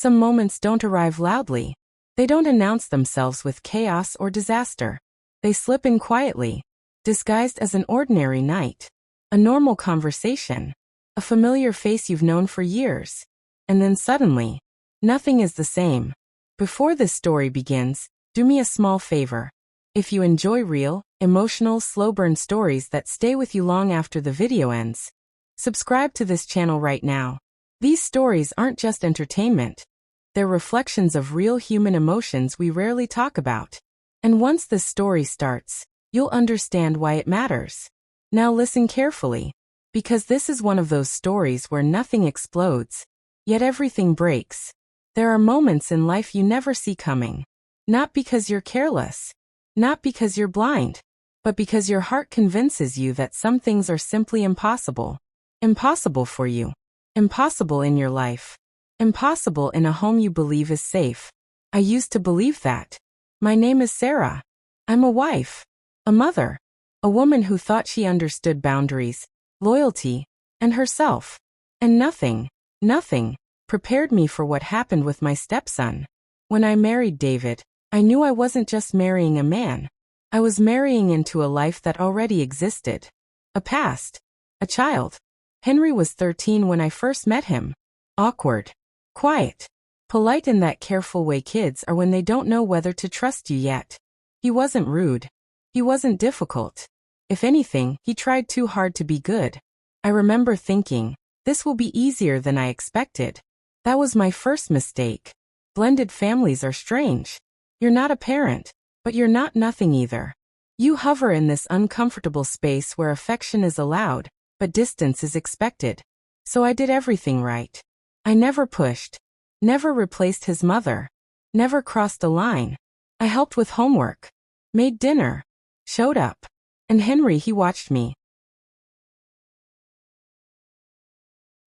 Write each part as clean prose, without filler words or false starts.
Some moments don't arrive loudly. They don't announce themselves with chaos or disaster. They slip in quietly, disguised as an ordinary night, a normal conversation, a familiar face you've known for years. And then suddenly, nothing is the same. Before this story begins, do me a small favor. If you enjoy real, emotional, slow-burn stories that stay with you long after the video ends, subscribe to this channel right now. These stories aren't just entertainment. They're reflections of real human emotions we rarely talk about. And once this story starts, you'll understand why it matters. Now listen carefully, because this is one of those stories where nothing explodes, yet everything breaks. There are moments in life you never see coming. Not because you're careless, not because you're blind, but because your heart convinces you that some things are simply impossible. Impossible for you. Impossible in your life. Impossible in a home you believe is safe. I used to believe that. My name is Sarah. I'm a wife, a mother, a woman who thought she understood boundaries, loyalty, and herself. And nothing prepared me for what happened with my stepson. When I married David, I knew I wasn't just marrying a man. I was marrying into a life that already existed. A past. A child. Henry was 13 when I first met him. Awkward. Quiet. Polite in that careful way kids are when they don't know whether to trust you yet. He wasn't rude. He wasn't difficult. If anything, he tried too hard to be good. I remember thinking, this will be easier than I expected. That was my first mistake. Blended families are strange. You're not a parent, but you're not nothing either. You hover in this uncomfortable space where affection is allowed, but distance is expected. So I did everything right. I never pushed, never replaced his mother, never crossed a line. I helped with homework, made dinner, showed up. And Henry, he watched me.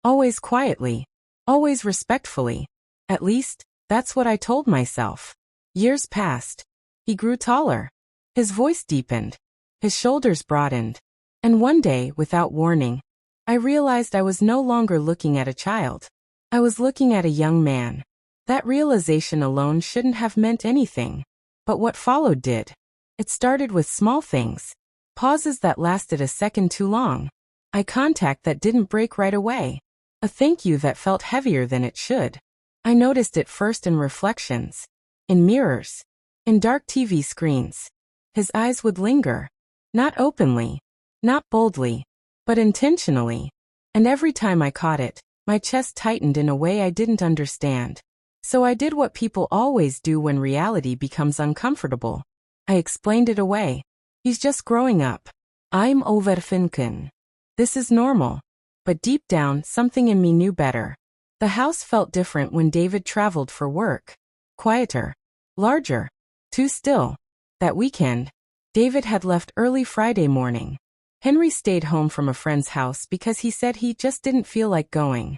Always quietly, always respectfully. At least, that's what I told myself. Years passed. He grew taller. His voice deepened. His shoulders broadened. And one day, without warning, I realized I was no longer looking at a child. I was looking at a young man. That realization alone shouldn't have meant anything. But what followed did. It started with small things. Pauses that lasted a second too long. Eye contact that didn't break right away. A thank you that felt heavier than it should. I noticed it first in reflections. In mirrors. In dark TV screens. His eyes would linger. Not openly. Not boldly. But intentionally. And every time I caught it, my chest tightened in a way I didn't understand. So I did what people always do when reality becomes uncomfortable. I explained it away. He's just growing up. I'm overthinking. This is normal. But deep down, something in me knew better. The house felt different when David traveled for work. Quieter. Larger. Too still. That weekend, David had left early Friday morning. Henry stayed home from a friend's house because he said he just didn't feel like going.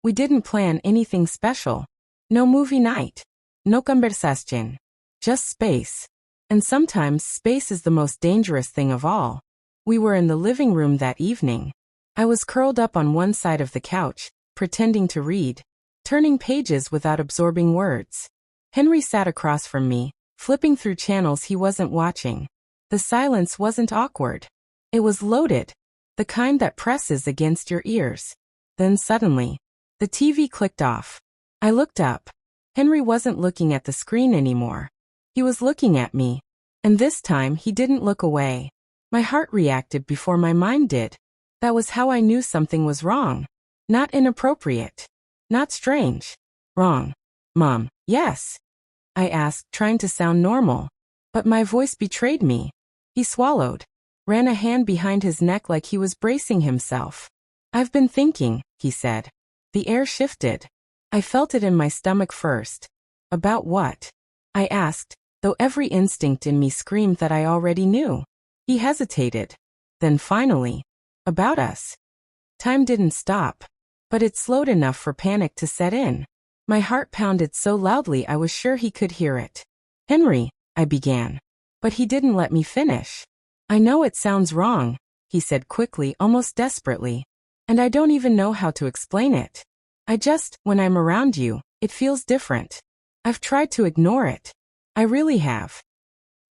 We didn't plan anything special. No movie night. No conversation. Just space. And sometimes space is the most dangerous thing of all. We were in the living room that evening. I was curled up on one side of the couch, pretending to read, turning pages without absorbing words. Henry sat across from me, flipping through channels he wasn't watching. The silence wasn't awkward. It was loaded, the kind that presses against your ears. Then suddenly, the TV clicked off. I looked up. Henry wasn't looking at the screen anymore. He was looking at me. And this time he didn't look away. My heart reacted before my mind did. That was how I knew something was wrong. Not inappropriate. Not strange. Wrong. Mom, yes. I asked, trying to sound normal. But my voice betrayed me. He swallowed. Ran a hand behind his neck like he was bracing himself. I've been thinking, he said. The air shifted. I felt it in my stomach first. About what? I asked, though every instinct in me screamed that I already knew. He hesitated. Then finally, about us. Time didn't stop, but it slowed enough for panic to set in. My heart pounded so loudly I was sure he could hear it. Henry, I began. But he didn't let me finish. I know it sounds wrong, he said quickly, almost desperately. And I don't even know how to explain it. When I'm around you, It feels different. I've tried to ignore it. I really have.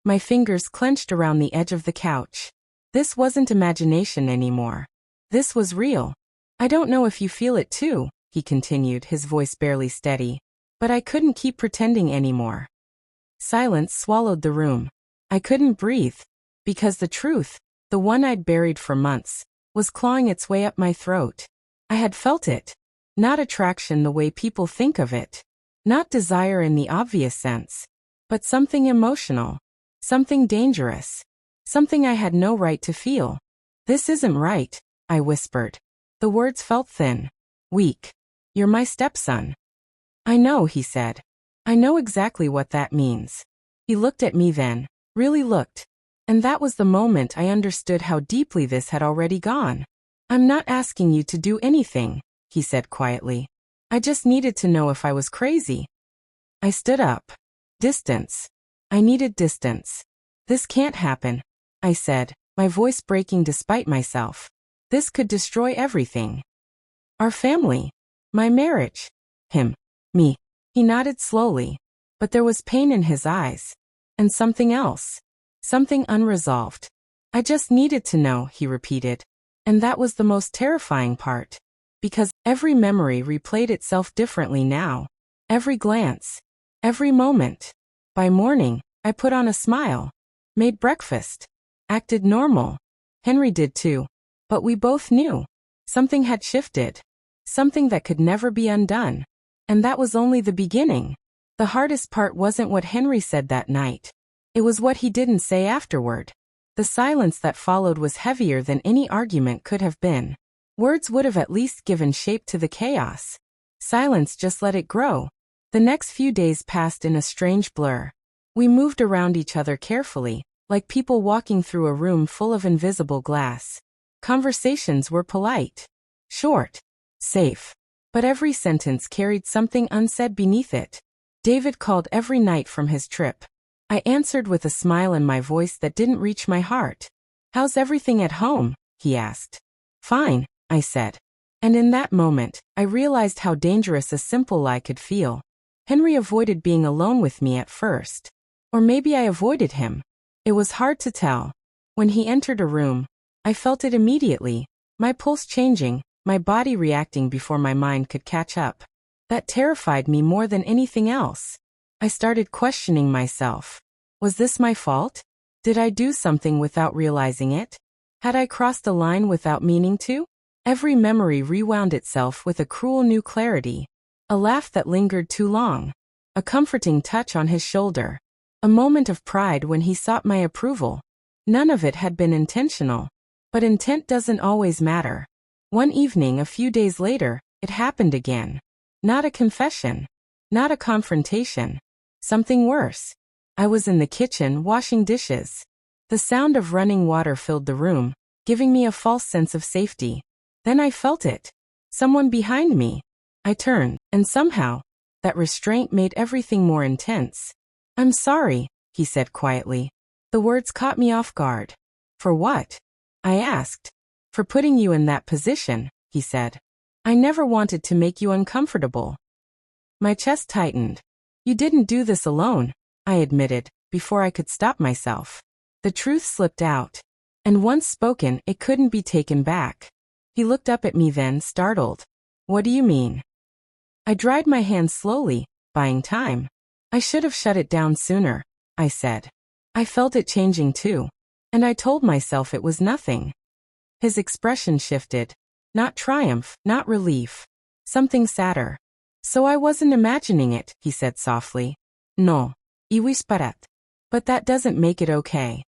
My fingers clenched around the edge of the couch. This wasn't imagination anymore. This was real. I don't know if you feel it too, he continued, his voice barely steady. But I couldn't keep pretending anymore. Silence swallowed the room. I couldn't breathe. Because the truth, the one I'd buried for months, was clawing its way up my throat. I had felt it. Not attraction the way people think of it. Not desire in the obvious sense. But something emotional. Something dangerous. Something I had no right to feel. This isn't right, I whispered. The words felt thin. Weak. You're my stepson. I know, he said. I know exactly what that means. He looked at me then. Really looked. And that was the moment I understood how deeply this had already gone. I'm not asking you to do anything, he said quietly. I just needed to know if I was crazy. I stood up. Distance. I needed distance. This can't happen, I said, my voice breaking despite myself. This could destroy everything. Our family. My marriage. Him. Me. He nodded slowly. But there was pain in his eyes. And something else. Something unresolved. I just needed to know, he repeated. And that was the most terrifying part. Because every memory replayed itself differently now. Every glance. Every moment. By morning, I put on a smile. Made breakfast. Acted normal. Henry did too. But we both knew. Something had shifted. Something that could never be undone. And that was only the beginning. The hardest part wasn't what Henry said that night. It was what he didn't say afterward. The silence that followed was heavier than any argument could have been. Words would have at least given shape to the chaos. Silence just let it grow. The next few days passed in a strange blur. We moved around each other carefully, like people walking through a room full of invisible glass. Conversations were polite. Short. Safe. But every sentence carried something unsaid beneath it. David called every night from his trip. I answered with a smile in my voice that didn't reach my heart. How's everything at home? He asked. Fine, I said. And in that moment, I realized how dangerous a simple lie could feel. Henry avoided being alone with me at first. Or maybe I avoided him. It was hard to tell. When he entered a room, I felt it immediately, my pulse changing, my body reacting before my mind could catch up. That terrified me more than anything else. I started questioning myself. Was this my fault? Did I do something without realizing it? Had I crossed a line without meaning to? Every memory rewound itself with a cruel new clarity. A laugh that lingered too long. A comforting touch on his shoulder. A moment of pride when he sought my approval. None of it had been intentional. But intent doesn't always matter. One evening a few days later, it happened again. Not a confession. Not a confrontation. Something worse. I was in the kitchen washing dishes. The sound of running water filled the room, giving me a false sense of safety. Then I felt it. Someone behind me. I turned, and somehow, that restraint made everything more intense. I'm sorry, he said quietly. The words caught me off guard. For what? I asked. For putting you in that position, he said. I never wanted to make you uncomfortable. My chest tightened. You didn't do this alone, I admitted, before I could stop myself. The truth slipped out. And once spoken, it couldn't be taken back. He looked up at me then, startled. What do you mean? I dried my hands slowly, buying time. I should have shut it down sooner, I said. I felt it changing too. And I told myself it was nothing. His expression shifted. Not triumph, not relief. Something sadder. So I wasn't imagining it, he said softly. No. Y whisperat. But that doesn't make it okay.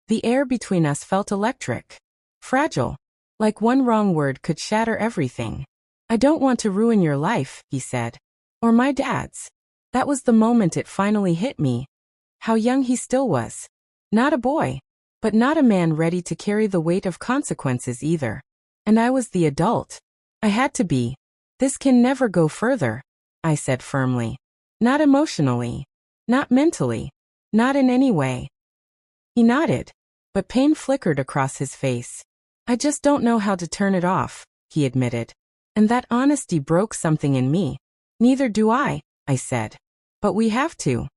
The air between us felt electric. Fragile. Like one wrong word could shatter everything. I don't want to ruin your life, he said. Or my dad's. That was the moment it finally hit me. How young he still was. Not a boy. But not a man ready to carry the weight of consequences either. And I was the adult. I had to be. This can never go further, I said firmly. Not emotionally. Not mentally. Not in any way. He nodded. But pain flickered across his face. I just don't know how to turn it off, he admitted. And that honesty broke something in me. Neither do I said. But we have to.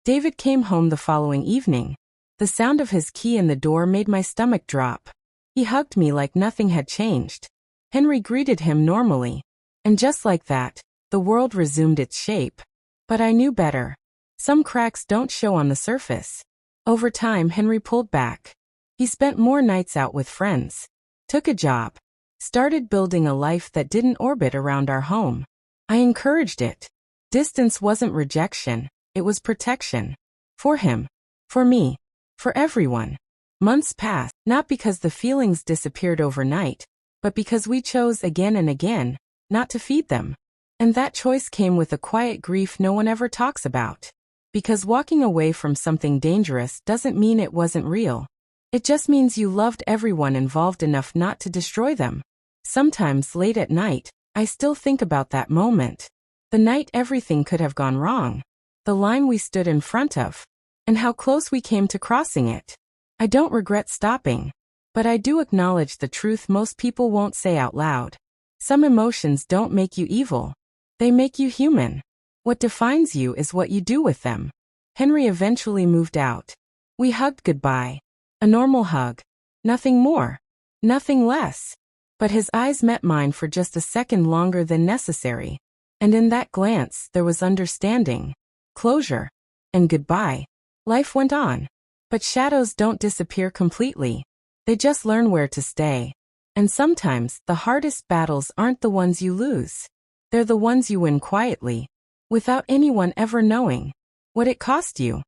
David came home the following evening. The sound of his key in the door made my stomach drop. He hugged me like nothing had changed. Henry greeted him normally. And just like that, the world resumed its shape. But I knew better. Some cracks don't show on the surface. Over time, Henry pulled back. He spent more nights out with friends. Took a job. Started building a life that didn't orbit around our home. I encouraged it. Distance wasn't rejection, it was protection. For him. For me. For everyone. Months passed, not because the feelings disappeared overnight, but because we chose again and again not to feed them. And that choice came with a quiet grief no one ever talks about. Because walking away from something dangerous doesn't mean it wasn't real. It just means you loved everyone involved enough not to destroy them. Sometimes late at night, I still think about that moment. The night everything could have gone wrong. The line we stood in front of. And how close we came to crossing it. I don't regret stopping. But I do acknowledge the truth most people won't say out loud. Some emotions don't make you evil. They make you human. What defines you is what you do with them. Henry eventually moved out. We hugged goodbye. A normal hug. Nothing more. Nothing less. But his eyes met mine for just a second longer than necessary. And in that glance, there was understanding. Closure. And goodbye. Life went on. But shadows don't disappear completely. They just learn where to stay. And sometimes, the hardest battles aren't the ones you lose. They're the ones you win quietly. Without anyone ever knowing. What it cost you.